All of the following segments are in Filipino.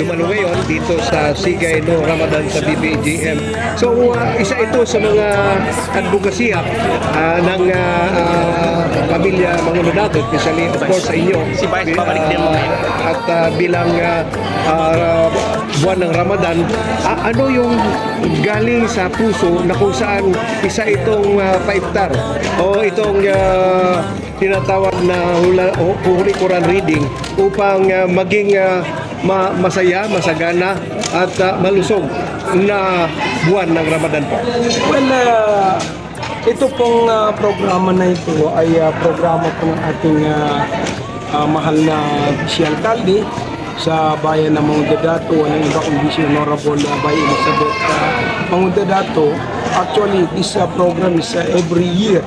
dumalo ngayon dito sa Sigay No Ramadan sa BBGM. So isa ito sa mga advokasya ng pamilya Mangudadato, especially of course sa inyo. Si Vice, babalik din mo ngayon. At bilang buwan ng Ramadan, ano yung galing sa puso na kung saan isa itong paiftar o itong tinatawag na Holy Quran reading upang maging masaya, masagana at malusog na buwan ng Ramadan po? Well, ito pong programa na ito ay programa po ng ating mahal na Vice Alcalde sa bayan ng Mangudadato, ang iba kundi si Honorable Bay Elizabeth Mangudadato. Actually, this program is every year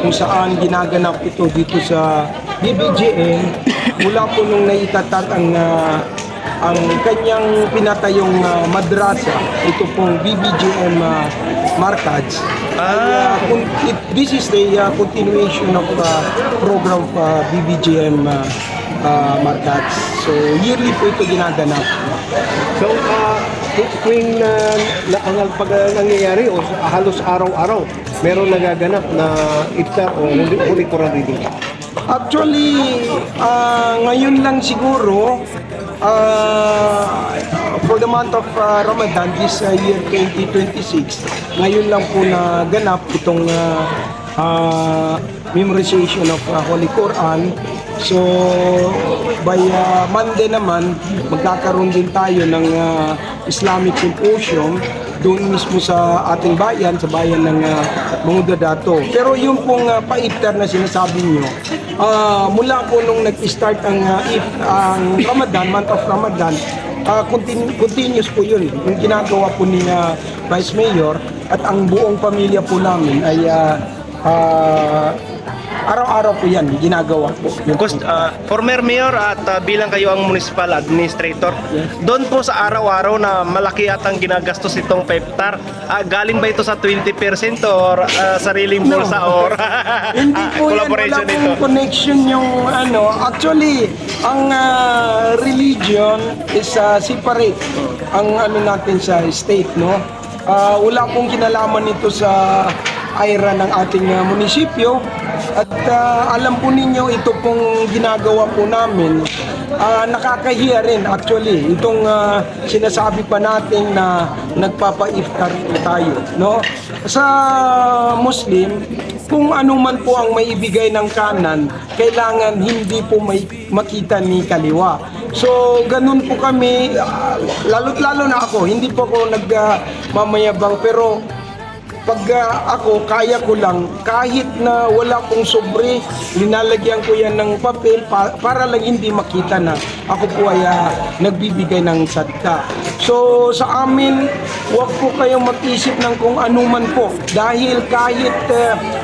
kung saan ginaganap ito dito sa BBGM mula po nung naitatag ang kanyang pinatayong madrasa, ito pong BBGM Markaz. This is the continuation of program of BBGM Markaz. So yearly po ito ginaganap. So, tuwing pag nangyayari o halos araw-araw, meron nagaganap na iftar o Holy Quran reading? Actually, ngayon lang siguro, for the month of Ramadan, this year 2026, ngayon lang po na ganap itong memorization of Holy Quran. So, by Monday naman, magkakaroon din tayo ng Islamic Symposium doon mismo sa ating bayan, sa bayan ng Mangudadato. Pero yung pong paiftar na sinasabi nyo, mula po nung nag-start ang Ramadan, month of Ramadan, continuous po yun. Yung ginagawa po ni Vice Mayor at ang buong pamilya po namin ay araw-araw po yan, ginagawa po. Former mayor at bilang kayo ang municipal administrator, doon po sa araw-araw na malaki at ang ginagastos itong paiftar, galing ba ito sa 20% or sariling bulsa or hindi po yan, wala pong connection yung ano. Actually, ang religion is separate ang ano natin sa state, no? Wala pong kinalaman ito sa IRA ng ating munisipyo. At alam po ninyo, ito pong ginagawa po namin, nakakahiya rin actually. Itong sinasabi pa natin na nagpapa-iftar tayo, no? Sa Muslim, kung ano man po ang maibigay ng kanan, kailangan hindi po may makita ni kaliwa. So, ganun po kami, lalo na ako, hindi po ako nagmamayabang, pero pag ako, kaya ko lang, kahit na wala pong sobre, linalagyan ko yan ng papel para lang hindi makita na ako po ay nagbibigay ng sadka. So sa amin, huwag po kayong mag-isip ng kung ano man po. Dahil kahit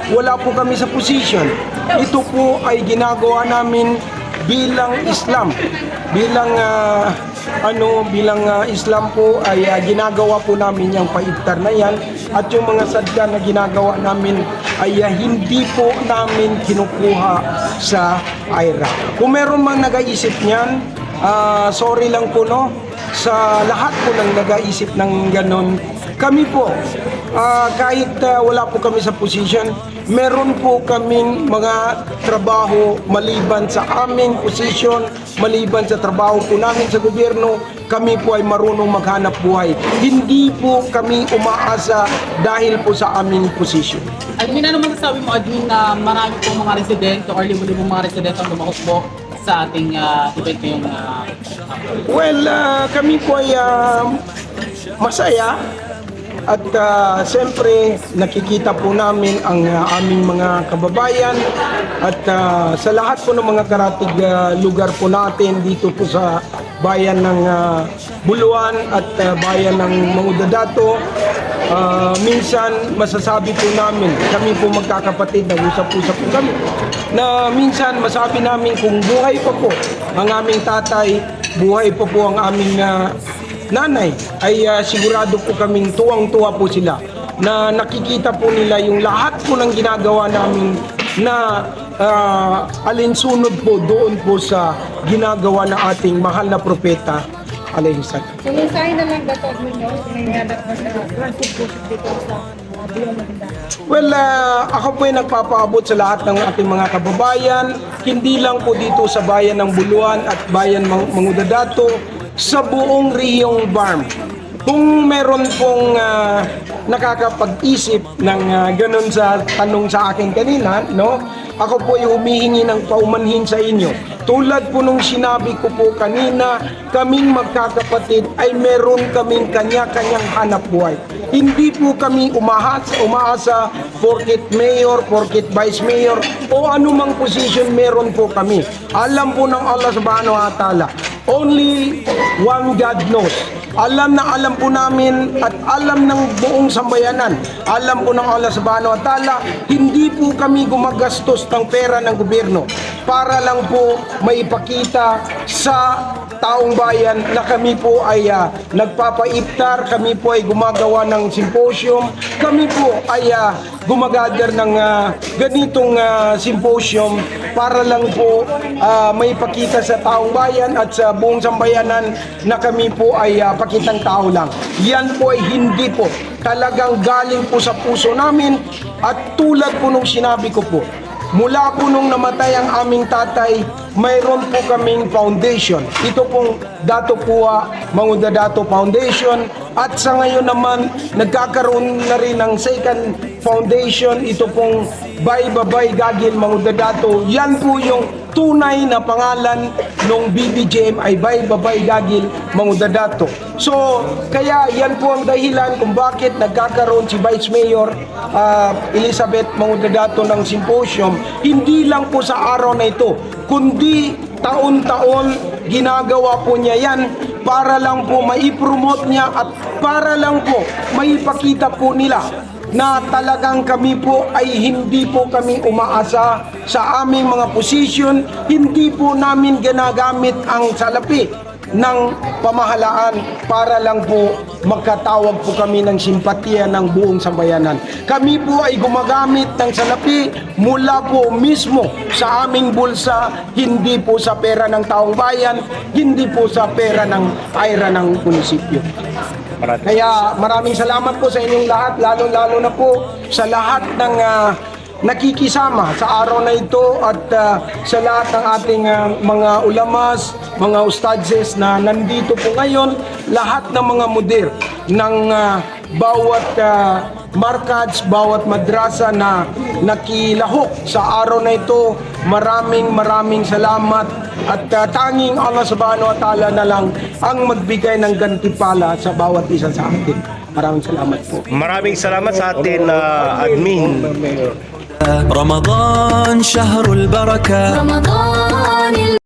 wala po kami sa position, ito po ay ginagawa namin bilang Islam. Bilang Islam po ay ginagawa po namin yung paiftar na yan, at yung mga sadka na ginagawa namin ay hindi po namin kinukuha sa IRA. Kung meron mang nag-aisip niyan, sorry lang po, no, sa lahat po ng nag-aisip ng ganon. Kami po, kahit wala po kami sa position, meron po kaming mga trabaho maliban sa aming position, maliban sa trabaho po namin sa gobyerno. Kami po ay marunong maghanap buhay. Hindi po kami umaasa dahil po sa aming position. Admin, ano masasabi mo, Admin, na marami pong mga residente or libo-libong mga residente ang lumahok po sa ating event ngayong Well, kami po ay masaya. At siyempre, nakikita po namin ang aming mga kababayan at sa lahat po ng mga karatig lugar po natin dito po sa bayan ng Buluan at bayan ng Mangudadato. Minsan masasabi po namin, kami po magkakapatid, nag-usap-usap po kami, na minsan masabi namin kung buhay pa po ang aming tatay, buhay pa po ang aming nanay, ay sigurado po kaming tuwang-tuwa po sila na nakikita po nila yung lahat po ng ginagawa namin na alinsunod po doon po sa ginagawa ng ating mahal na propeta alayhi salam. So, yung tayo na lang dapat ninyo, may hanap na sa transit dito sa Beyond Maganda. Well, ako po ay nagpapaabot sa lahat ng ating mga kababayan, hindi lang po dito sa bayan ng Buluan at bayan Mangudadato, sa buong Riyong Barm. Kung meron pong nakakapag-isip ng ganun sa tanong sa akin kanina, no? Ako po ay humihingi ng paumanhin sa inyo. Tulad po nung sinabi ko po kanina, kaming magkakapatid ay meron kaming kanya-kanyang hanap buhay. Hindi po kami umaasa porket mayor, porket vice mayor, o anumang position meron po kami. Alam po ng Allah subhanahu wa ta'ala, only one God knows. Alam po namin at alam ng buong sambayanan. Alam po ng Allah subhanahu wa ta'ala, hindi po kami gumagastos ng pera ng gobyerno para lang po maipakita sa taong bayan na kami po ay nagpapaiftar, kami po ay gumagawa ng symposium, kami po ay gumagather ng ganitong symposium para lang po maipakita sa taong bayan at sa buong sambayanan na kami po ay pakitang tao lang. Yan po ay hindi po. Talagang galing po sa puso namin at tulad po nung sinabi ko po, mula po nung namatay ang aming tatay, mayroon po kaming foundation. Ito pong Dato Puwa Mangudadato Foundation at sa ngayon naman nagkakaroon na rin ng second foundation. Ito pong Bay Babay Gagil Mangudadato. Yan po yung tunay na pangalan ng BBJM ay Bay Babay Gagil Mangudadato. So, kaya yan po ang dahilan kung bakit nagkakaroon si Vice Mayor Elizabeth Mangudadato ng symposium. Hindi lang po sa araw na ito, kundi taon-taon ginagawa po niya yan para lang po maipromote niya at para lang po maipakita po nila na talagang kami po ay hindi po kami umaasa sa aming mga posisyon, hindi po namin ginagamit ang salapi ng pamahalaan para lang po magkatawag po kami ng simpatiya ng buong sambayanan. Kami po ay gumagamit ng salapi mula po mismo sa aming bulsa, hindi po sa pera ng taong bayan, hindi po sa pera ng AIRA ng munisipyo. Kaya maraming salamat po sa inyong lahat, lalo-lalo na po sa lahat ng nakikisama sa araw na ito at sa lahat ng ating mga ulamas, mga ustadzes na nandito po ngayon, lahat ng mga mudir ng bawat markads, bawat madrasa na nakilahok sa araw na ito. Maraming salamat at tanging Allah subhanahu wa ta'ala na lang ang magbigay ng gantimpala sa bawat isa sa atin. Maraming salamat po. Maraming salamat sa atin, admin. رمضان شهر البركة